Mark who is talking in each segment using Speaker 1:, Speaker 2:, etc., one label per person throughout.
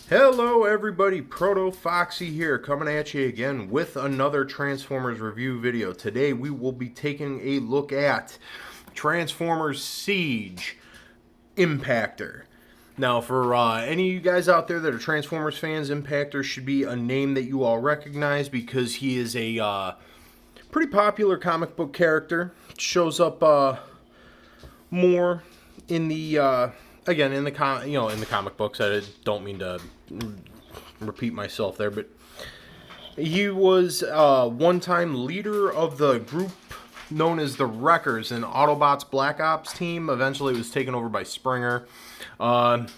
Speaker 1: Hello everybody, ProtoFoxy here, coming at you again with another Transformers review video. Today we will be taking a look at Transformers Siege Impactor. Now for any of you guys out there that are Transformers fans, Impactor should be a name that you all recognize because he is a pretty popular comic book character. Shows up more in the again in the comic books. I don't mean to repeat myself there, but he was one-time leader of the group known as the Wreckers, an Autobots Black Ops team. Eventually it was taken over by Springer.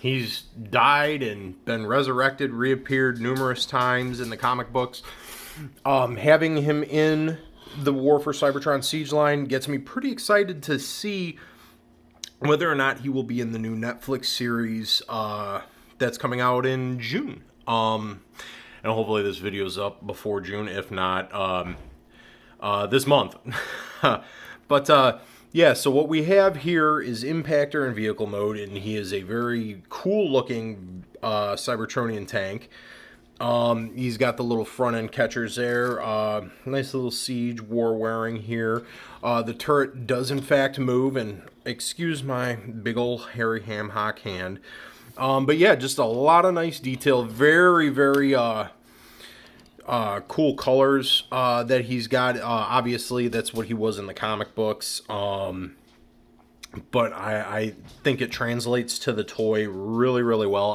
Speaker 1: He's died and been resurrected, reappeared numerous times in the comic books. Having him in the War for Cybertron Siege line gets me pretty excited to see whether or not he will be in the new Netflix series that's coming out in June. And hopefully this video's up before June, if not this month. But yeah, so what we have here is Impactor in vehicle mode, and he is a very cool looking Cybertronian tank. He's got the little front end catchers there. Nice little Siege war wearing here. The turret does in fact move, and excuse my big ol' hairy ham hock hand. But yeah, just a lot of nice detail. Very, very cool colors that he's got. Obviously, that's what he was in the comic books. But I think it translates to the toy really, really well.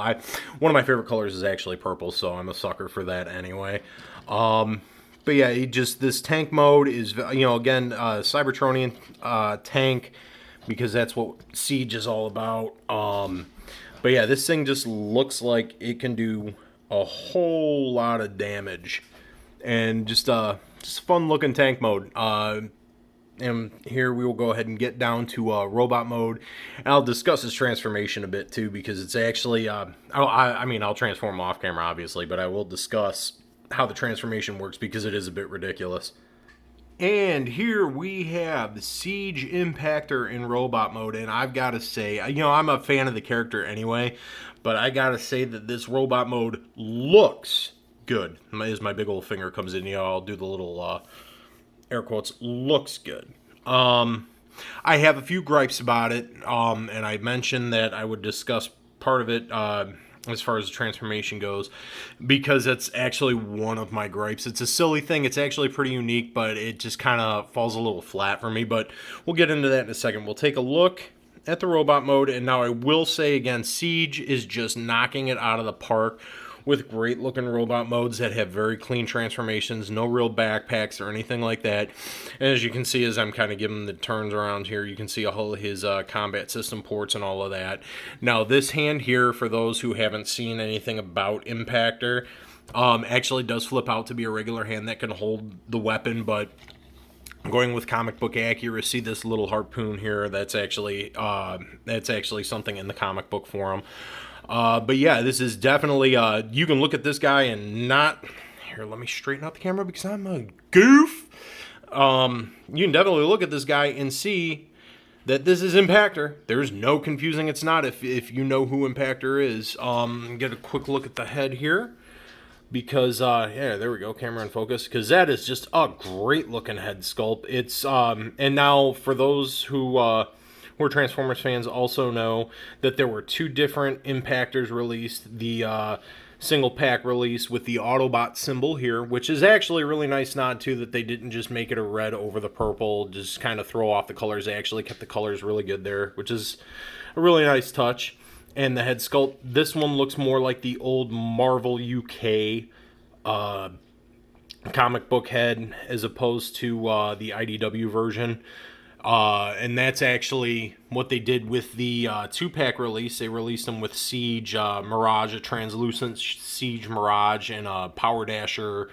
Speaker 1: One of my favorite colors is actually purple, so I'm a sucker for that anyway. But yeah, this tank mode is, again, Cybertronian tank, because that's what Siege is all about. But yeah, this thing just looks like it can do a whole lot of damage, and just fun looking tank mode. And here we will go ahead and get down to robot mode. And I'll discuss his transformation a bit too, because it's actually, I'll transform off camera obviously, but I will discuss how the transformation works because it is a bit ridiculous. And here we have the Siege Impactor in robot mode, and I've got to say, I'm a fan of the character anyway, but I got to say that this robot mode looks good. As my big old finger comes in, I'll do the little air quotes, looks good. I have a few gripes about it, and I mentioned that I would discuss part of it as far as the transformation goes, because it's actually one of my gripes. It's a silly thing. It's actually pretty unique, but it just kind of falls a little flat for me. But we'll get into that in a second. We'll take a look at the robot mode, and now I will say again, Siege is just knocking it out of the park with great looking robot modes that have very clean transformations, no real backpacks or anything like that. And as you can see, as I'm kind of giving the turns around here, you can see all of his combat system ports and all of that. Now this hand here, for those who haven't seen anything about Impactor, actually does flip out to be a regular hand that can hold the weapon, but going with comic book accuracy, this little harpoon here, that's actually something in the comic book for him. But yeah, this is definitely, you can look at this guy and not, here, let me straighten out the camera because I'm a goof. You can definitely look at this guy and see that this is Impactor. There's no confusing it's not if you know who Impactor is. Get a quick look at the head here, because, yeah, there we go, camera in focus, because that is just a great looking head sculpt. It's, and now for those who are Transformers fans also know that there were two different Impactors released. The single pack release with the Autobot symbol here, which is actually a really nice nod too, that they didn't just make it a red over the purple, just kind of throw off the colors. They actually kept the colors really good there, which is a really nice touch. And the head sculpt, this one looks more like the old Marvel UK comic book head as opposed to the IDW version. And that's actually what they did with the 2-pack release. They released them with Siege Mirage, a translucent Siege Mirage, and a Power Dasher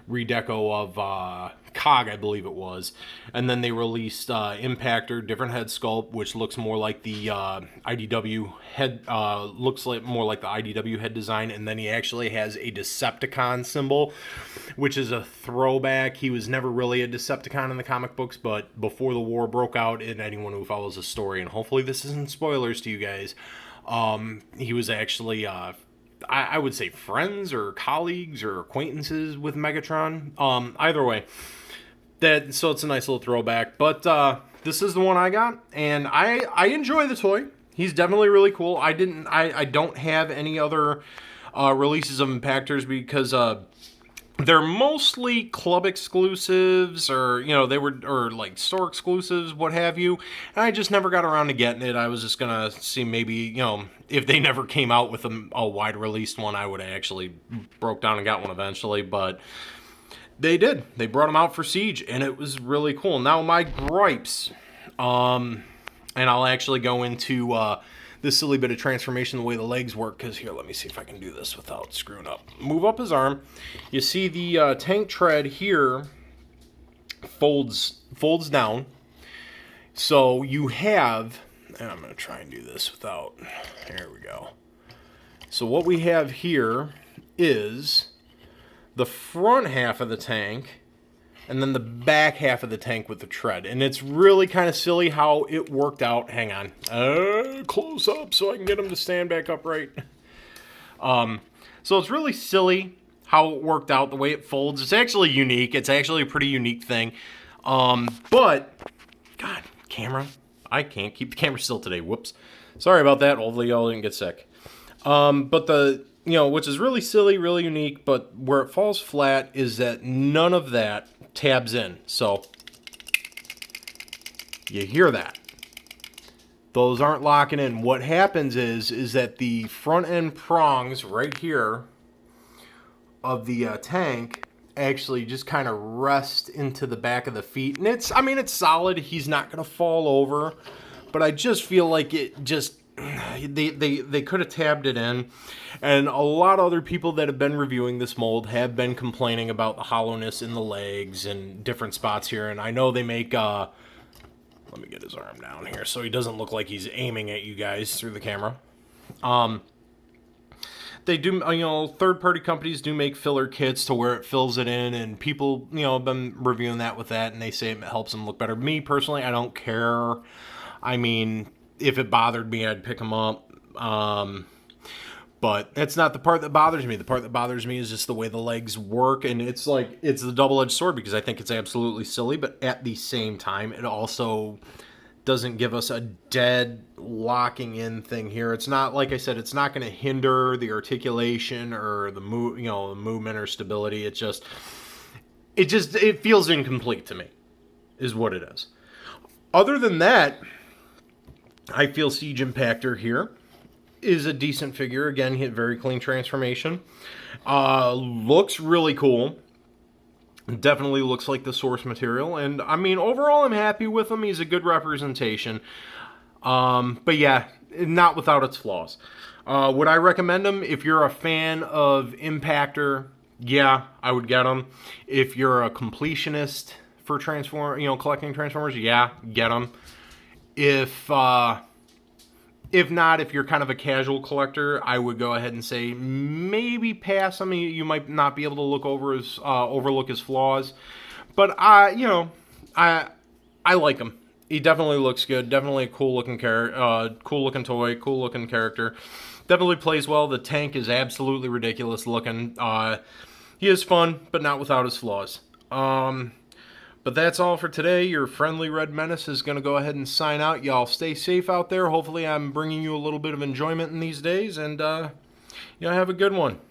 Speaker 1: redeco of Cog, I believe it was. And then they released Impactor, different head sculpt, which looks more like the IDW head, more like the IDW head design. And then he actually has a Decepticon symbol, which is a throwback. He was never really a Decepticon in the comic books, but before the war broke out, and anyone who follows the story, and hopefully this isn't spoilers to you guys, he was actually I would say friends or colleagues or acquaintances with Megatron. Either way, so it's a nice little throwback. But this is the one I got, and I enjoy the toy. He's definitely really cool. I don't have any other releases of Impactors because they're mostly club exclusives, or or like store exclusives, what have you. And I just never got around to getting it. I was just gonna see maybe if they never came out with a wide released one, I would have actually broke down and got one eventually. But they did. They brought them out for Siege, and it was really cool. Now my gripes, and I'll actually go into this silly bit of transformation, the way the legs work, because here, let me see if I can do this without screwing up. Move up his arm. You see the tank tread here folds down. So you have, and I'm going to try and do this without, there we go. So what we have here is the front half of the tank, and then the back half of the tank with the tread. And it's really kind of silly how it worked out. Hang on. Close up so I can get him to stand back upright. So it's really silly how it worked out, the way it folds. It's actually unique. It's actually a pretty unique thing. But, God, camera. I can't keep the camera still today. Whoops. Sorry about that. Hopefully y'all didn't get sick. But which is really silly, really unique, but where it falls flat is that none of that tabs in. So you hear that. Those aren't locking in. What happens is that the front end prongs right here of the tank actually just kind of rest into the back of the feet. And it's solid. He's not going to fall over, but I just feel like it just, they could have tabbed it in. And a lot of other people that have been reviewing this mold have been complaining about the hollowness in the legs and different spots here. And I know they make, let me get his arm down here so he doesn't look like he's aiming at you guys through the camera. They do, third-party companies do make filler kits to where it fills it in, and people, have been reviewing that with that, and they say it helps them look better. Me, personally, I don't care. I mean, if it bothered me, I'd pick them up. But that's not the part that bothers me. The part that bothers me is just the way the legs work, and it's the double-edged sword, because I think it's absolutely silly, but at the same time, it also doesn't give us a dead locking in thing here. It's not, like I said, it's not going to hinder the articulation or the movement or stability. It feels incomplete to me, is what it is. Other than that, I feel Siege Impactor here is a decent figure. Again, he had very clean transformation. Looks really cool. Definitely looks like the source material. And, overall, I'm happy with him. He's a good representation. But, yeah, not without its flaws. Would I recommend him? If you're a fan of Impactor, yeah, I would get him. If you're a completionist for collecting Transformers, yeah, get him. If not, if you're kind of a casual collector, I would go ahead and say maybe pass him. You might not be able to overlook his flaws, but I like him. He definitely looks good. Definitely a cool looking toy, cool looking character. Definitely plays well. The tank is absolutely ridiculous looking. He is fun, but not without his flaws. But that's all for today. Your friendly Red Menace is going to go ahead and sign out. Y'all stay safe out there. Hopefully I'm bringing you a little bit of enjoyment in these days. And, have a good one.